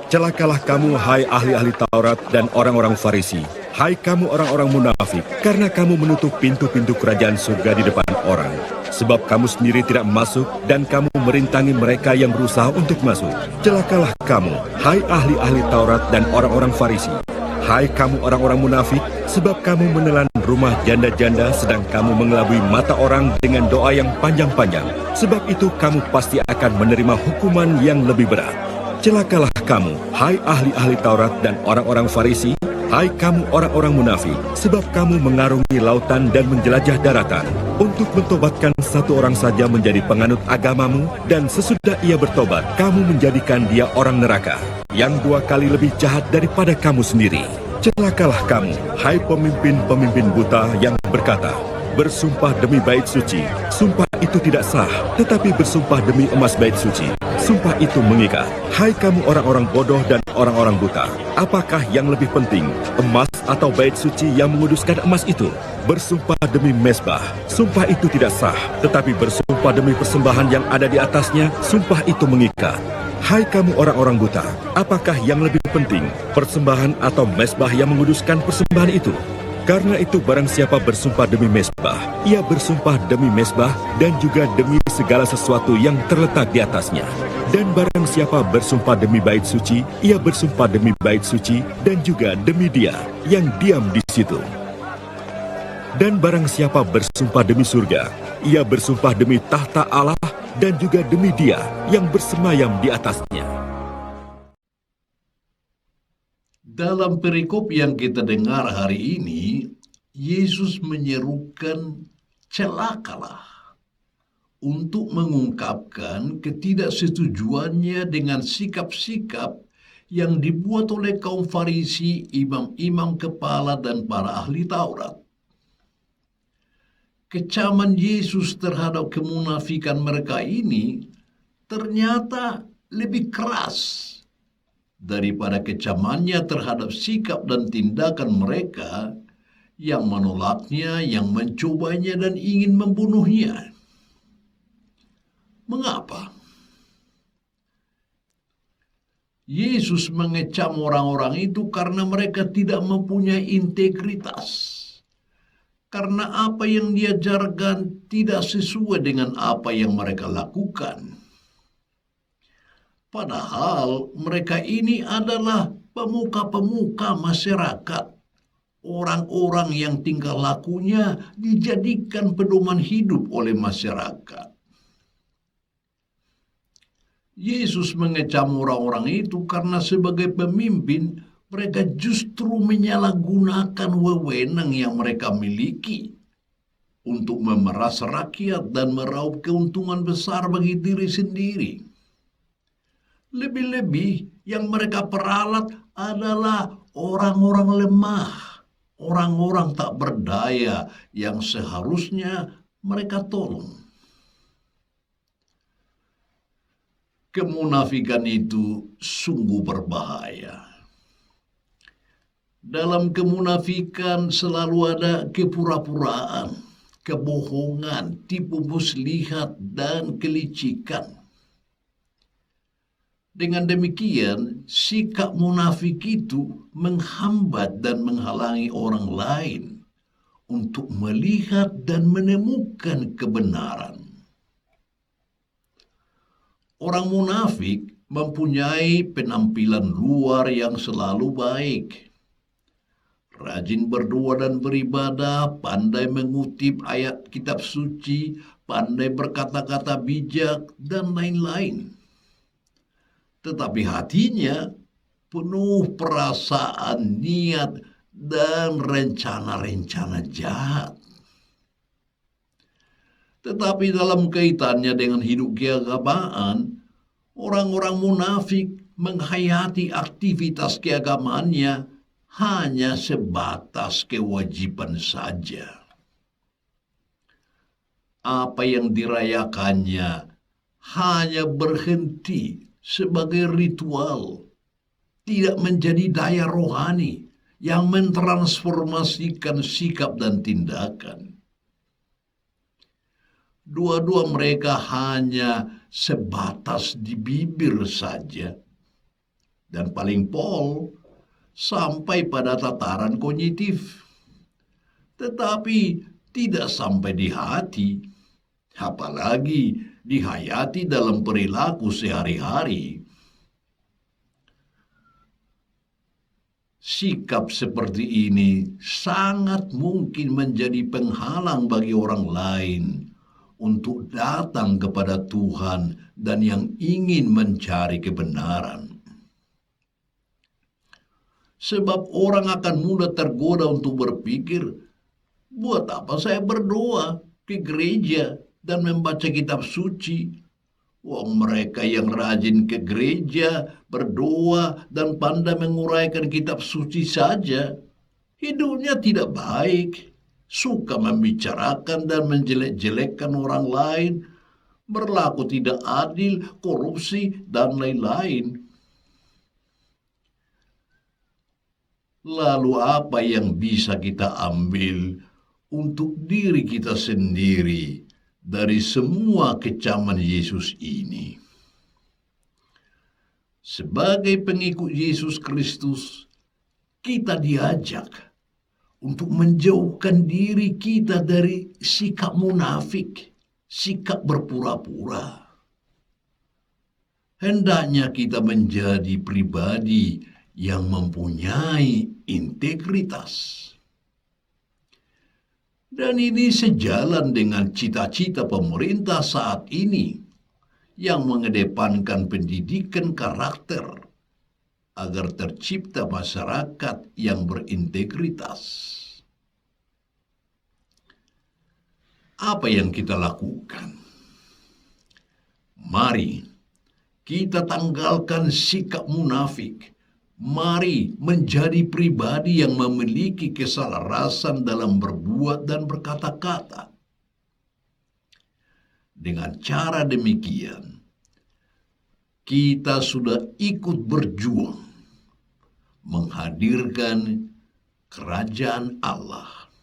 Celakalah kamu, hai ahli-ahli Taurat dan orang-orang Farisi. Hai kamu orang-orang munafik, karena kamu menutup pintu-pintu kerajaan surga di depan orang. Sebab kamu sendiri tidak masuk dan kamu merintangi mereka yang berusaha untuk masuk. Celakalah kamu, hai ahli-ahli Taurat dan orang-orang Farisi. Hai kamu orang-orang munafik, sebab kamu menelan rumah janda-janda sedang kamu mengelabui mata orang dengan doa yang panjang-panjang. Sebab itu kamu pasti akan menerima hukuman yang lebih berat. Celakalah kamu, hai ahli-ahli Taurat dan orang-orang Farisi. Hai kamu orang-orang munafik, sebab kamu mengarungi lautan dan menjelajah daratan untuk mentobatkan satu orang saja menjadi penganut agamamu, dan sesudah ia bertobat, kamu menjadikan dia orang neraka, yang 2 kali lebih jahat daripada kamu sendiri. Celakalah kamu, hai pemimpin-pemimpin buta yang berkata, bersumpah demi bait suci, sumpah itu tidak sah, tetapi bersumpah demi emas bait suci, sumpah itu mengikat. Hai kamu orang-orang bodoh dan orang-orang buta, apakah yang lebih penting, emas atau bait suci yang menguduskan emas itu? Bersumpah demi mezbah, sumpah itu tidak sah, tetapi bersumpah demi persembahan yang ada di atasnya, sumpah itu mengikat. Hai kamu orang-orang buta, apakah yang lebih penting, persembahan atau mezbah yang menguduskan persembahan itu? Karena itu barang siapa bersumpah demi mezbah, ia bersumpah demi mezbah dan juga demi segala sesuatu yang terletak di atasnya. Dan barang siapa bersumpah demi bait suci, ia bersumpah demi bait suci dan juga demi dia yang diam di situ. Dan barang siapa bersumpah demi surga, ia bersumpah demi tahta Allah dan juga demi dia yang bersemayam di atasnya. Dalam perikop yang kita dengar hari ini, Yesus menyerukan celakalah untuk mengungkapkan ketidaksetujuannya dengan sikap-sikap yang dibuat oleh kaum Farisi, imam-imam kepala, dan para ahli Taurat. Kecaman Yesus terhadap kemunafikan mereka ini ternyata lebih keras daripada kecamannya terhadap sikap dan tindakan mereka yang menolaknya, yang mencobanya, dan ingin membunuhnya. Mengapa? Yesus mengecam orang-orang itu karena mereka tidak mempunyai integritas. Karena apa yang diajarkan tidak sesuai dengan apa yang mereka lakukan. Padahal mereka ini adalah pemuka-pemuka masyarakat. Orang-orang yang tingkah lakunya dijadikan pedoman hidup oleh masyarakat. Yesus mengecam orang-orang itu karena sebagai pemimpin, mereka justru menyalahgunakan wewenang yang mereka miliki untuk memeras rakyat dan meraup keuntungan besar bagi diri sendiri. Lebih-lebih yang mereka peralat adalah orang-orang lemah, orang-orang tak berdaya yang seharusnya mereka tolong. Kemunafikan itu sungguh berbahaya. Dalam kemunafikan selalu ada kepura-puraan, kebohongan, tipu muslihat, dan kelicikan. Dengan demikian, sikap munafik itu menghambat dan menghalangi orang lain untuk melihat dan menemukan kebenaran. Orang munafik mempunyai penampilan luar yang selalu baik. Rajin berdoa dan beribadah, pandai mengutip ayat kitab suci, pandai berkata-kata bijak, dan lain-lain. Tetapi hatinya penuh perasaan, niat, dan rencana-rencana jahat. Tetapi dalam kaitannya dengan hidup keagamaan, orang-orang munafik menghayati aktivitas keagamaannya hanya sebatas kewajiban saja. Apa yang dirayakannya hanya berhenti sebagai ritual, tidak menjadi daya rohani yang mentransformasikan sikap dan tindakan. Dua-dua mereka hanya sebatas di bibir saja. dan paling pol sampai pada tataran kognitif, tetapi tidak sampai di hati, apalagi dihayati dalam perilaku sehari-hari. Sikap seperti ini sangat mungkin menjadi penghalang bagi orang lain untuk datang kepada Tuhan dan yang ingin mencari kebenaran. Sebab orang akan mudah tergoda untuk berpikir, buat apa saya berdoa ke gereja dan membaca kitab suci? Wong mereka yang rajin ke gereja, berdoa, dan pandai menguraikan kitab suci saja, hidupnya tidak baik, suka membicarakan dan menjelek-jelekkan orang lain, berlaku tidak adil, korupsi, dan lain-lain. Lalu apa yang bisa kita ambil untuk diri kita sendiri dari semua kecaman Yesus ini? Sebagai pengikut Yesus Kristus, kita diajak untuk menjauhkan diri kita dari sikap munafik, sikap berpura-pura. Hendaknya kita menjadi pribadi yang mempunyai integritas. Dan ini sejalan dengan cita-cita pemerintah saat ini yang mengedepankan pendidikan karakter agar tercipta masyarakat yang berintegritas. Apa yang kita lakukan? Mari kita tanggalkan sikap munafik. Mari menjadi pribadi yang memiliki keselarasan dalam berbuat dan berkata-kata. Dengan cara demikian, kita sudah ikut berjuang menghadirkan kerajaan Allah.